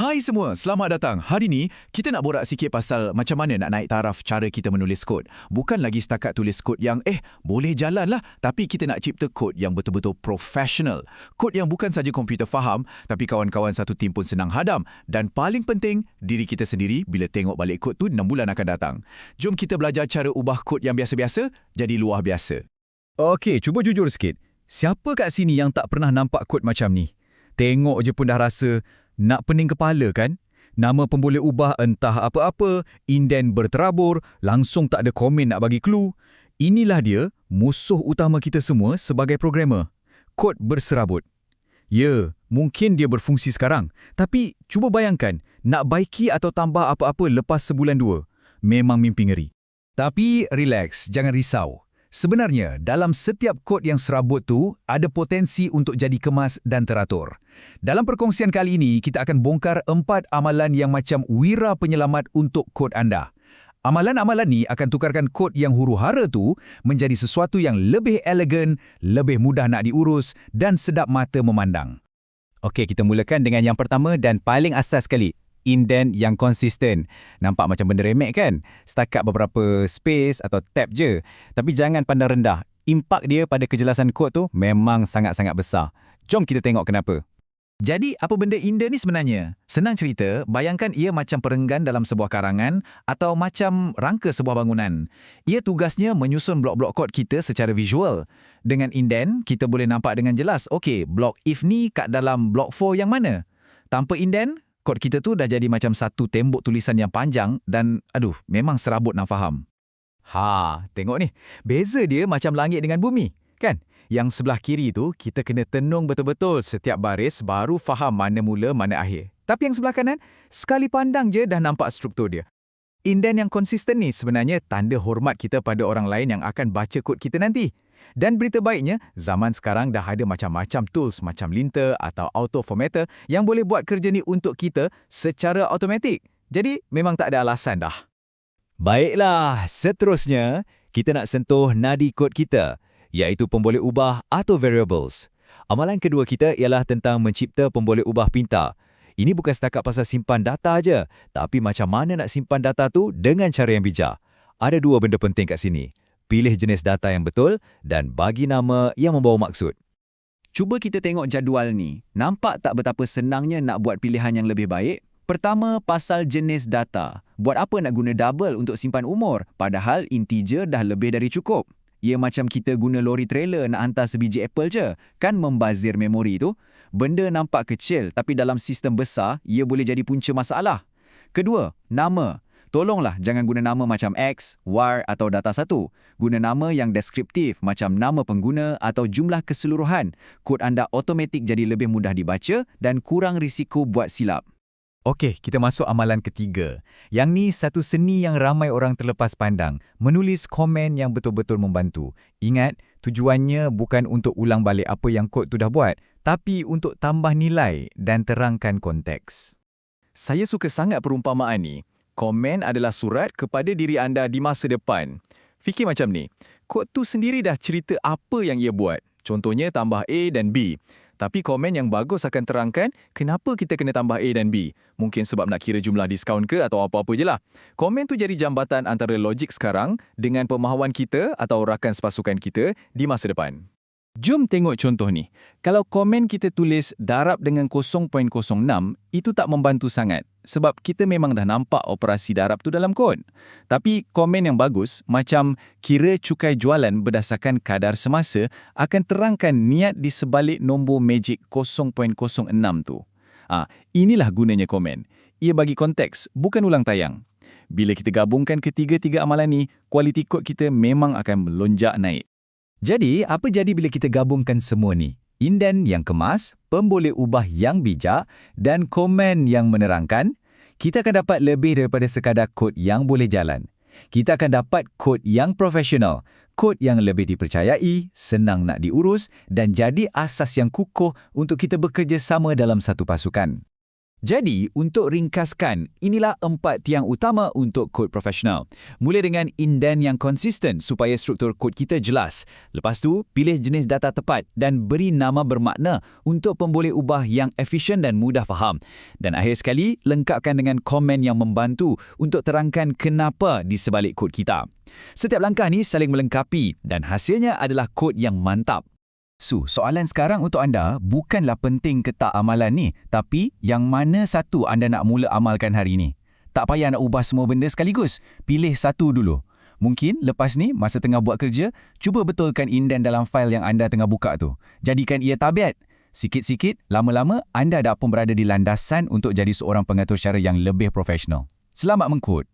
Hai semua, selamat datang. Hari ni, kita nak borak sikit pasal macam mana nak naik taraf cara kita menulis kod. Bukan lagi setakat tulis kod yang boleh jalan lah. Tapi kita nak cipta kod yang betul-betul profesional. Kod yang bukan saja komputer faham, tapi kawan-kawan satu tim pun senang hadam. Dan paling penting, diri kita sendiri bila tengok balik kod tu 6 bulan akan datang. Jom kita belajar cara ubah kod yang biasa-biasa jadi luar biasa. Okey, cuba jujur sikit. Siapa kat sini yang tak pernah nampak kod macam ni? Tengok je pun dah rasa nak pening kepala kan? Nama pun boleh ubah entah apa-apa, indent berterabur, langsung tak ada komen nak bagi clue. Inilah dia musuh utama kita semua sebagai programmer. Kod berserabut. Ya, mungkin dia berfungsi sekarang. Tapi cuba bayangkan, nak baiki atau tambah apa-apa lepas sebulan dua. Memang mimpi ngeri. Tapi relax, jangan risau. Sebenarnya, dalam setiap kod yang serabut tu, ada potensi untuk jadi kemas dan teratur. Dalam perkongsian kali ini, kita akan bongkar 4 amalan yang macam wira penyelamat untuk kod anda. Amalan-amalan ni akan tukarkan kod yang huru-hara tu menjadi sesuatu yang lebih elegan, lebih mudah nak diurus dan sedap mata memandang. Okey, kita mulakan dengan yang pertama dan paling asas sekali. Indent yang konsisten. Nampak macam benda remek kan? Setakat beberapa space atau tab je. Tapi jangan pandang rendah. Impak dia pada kejelasan kod tu memang sangat-sangat besar. Jom kita tengok kenapa. Jadi, apa benda indent ni sebenarnya? Senang cerita, bayangkan ia macam perenggan dalam sebuah karangan atau macam rangka sebuah bangunan. Ia tugasnya menyusun blok-blok kod kita secara visual. Dengan indent, kita boleh nampak dengan jelas, okey, blok if ni kat dalam blok 4 yang mana? Tanpa indent, kod kita tu dah jadi macam satu tembok tulisan yang panjang dan, memang serabut nak faham. Tengok ni. Beza dia macam langit dengan bumi, kan? Yang sebelah kiri tu, kita kena tenung betul-betul setiap baris baru faham mana mula, mana akhir. Tapi yang sebelah kanan, sekali pandang je dah nampak struktur dia. Indent yang konsisten ni sebenarnya tanda hormat kita pada orang lain yang akan baca kod kita nanti. Dan berita baiknya, zaman sekarang dah ada macam-macam tools macam linter atau auto formatter yang boleh buat kerja ni untuk kita secara automatik. Jadi, memang tak ada alasan dah. Baiklah, seterusnya, kita nak sentuh nadi kod kita, iaitu pemboleh ubah atau variables. Amalan kedua kita ialah tentang mencipta pemboleh ubah pintar. Ini bukan setakat pasal simpan data aja, tapi macam mana nak simpan data tu dengan cara yang bijak. Ada 2 benda penting kat sini. Pilih jenis data yang betul dan bagi nama yang membawa maksud. Cuba kita tengok jadual ni. Nampak tak betapa senangnya nak buat pilihan yang lebih baik? Pertama, pasal jenis data. Buat apa nak guna double untuk simpan umur? Padahal integer dah lebih dari cukup. Ia macam kita guna lori trailer nak hantar sebiji apple je. Kan membazir memori tu? Benda nampak kecil tapi dalam sistem besar, ia boleh jadi punca masalah. Kedua, nama. Tolonglah jangan guna nama macam X, Y atau data satu. Guna nama yang deskriptif macam nama pengguna atau jumlah keseluruhan. Kod anda automatik jadi lebih mudah dibaca dan kurang risiko buat silap. Okey, kita masuk amalan ketiga. Yang ni satu seni yang ramai orang terlepas pandang. Menulis komen yang betul-betul membantu. Ingat, tujuannya bukan untuk ulang balik apa yang kod tu dah buat, tapi untuk tambah nilai dan terangkan konteks. Saya suka sangat perumpamaan ni. Komen adalah surat kepada diri anda di masa depan. Fikir macam ni, kod tu sendiri dah cerita apa yang ia buat. Contohnya tambah A dan B. Tapi komen yang bagus akan terangkan kenapa kita kena tambah A dan B. Mungkin sebab nak kira jumlah diskaun ke atau apa-apa je lah. Komen tu jadi jambatan antara logik sekarang dengan pemahaman kita atau rakan sepasukan kita di masa depan. Jom tengok contoh ni. Kalau komen kita tulis darab dengan 0.06, itu tak membantu sangat. Sebab kita memang dah nampak operasi darab tu dalam kod. Tapi komen yang bagus, macam kira cukai jualan berdasarkan kadar semasa, akan terangkan niat di sebalik nombor magic 0.06 tu. Inilah gunanya komen. Ia bagi konteks, bukan ulang tayang. Bila kita gabungkan ketiga-tiga amalan ni, kualiti kod kita memang akan melonjak naik. Jadi, apa jadi bila kita gabungkan semua ni? Indent yang kemas, pemboleh ubah yang bijak, dan komen yang menerangkan, kita akan dapat lebih daripada sekadar kod yang boleh jalan. Kita akan dapat kod yang profesional, kod yang lebih dipercayai, senang nak diurus, dan jadi asas yang kukuh untuk kita bekerja sama dalam satu pasukan. Jadi, untuk ringkaskan, inilah 4 tiang utama untuk kod profesional. Mula dengan indent yang konsisten supaya struktur kod kita jelas. Lepas tu, pilih jenis data tepat dan beri nama bermakna untuk pemboleh ubah yang efisien dan mudah faham. Dan akhir sekali, lengkapkan dengan komen yang membantu untuk terangkan kenapa di sebalik kod kita. Setiap langkah ni saling melengkapi dan hasilnya adalah kod yang mantap. Soalan sekarang untuk anda bukanlah penting ke tak amalan ni, tapi yang mana satu anda nak mula amalkan hari ni. Tak payah nak ubah semua benda sekaligus, pilih satu dulu. Mungkin lepas ni, masa tengah buat kerja, cuba betulkan indent dalam fail yang anda tengah buka tu. Jadikan ia tabiat. Sikit-sikit, lama-lama anda dah pun berada di landasan untuk jadi seorang pengatur cara yang lebih profesional. Selamat mengkod!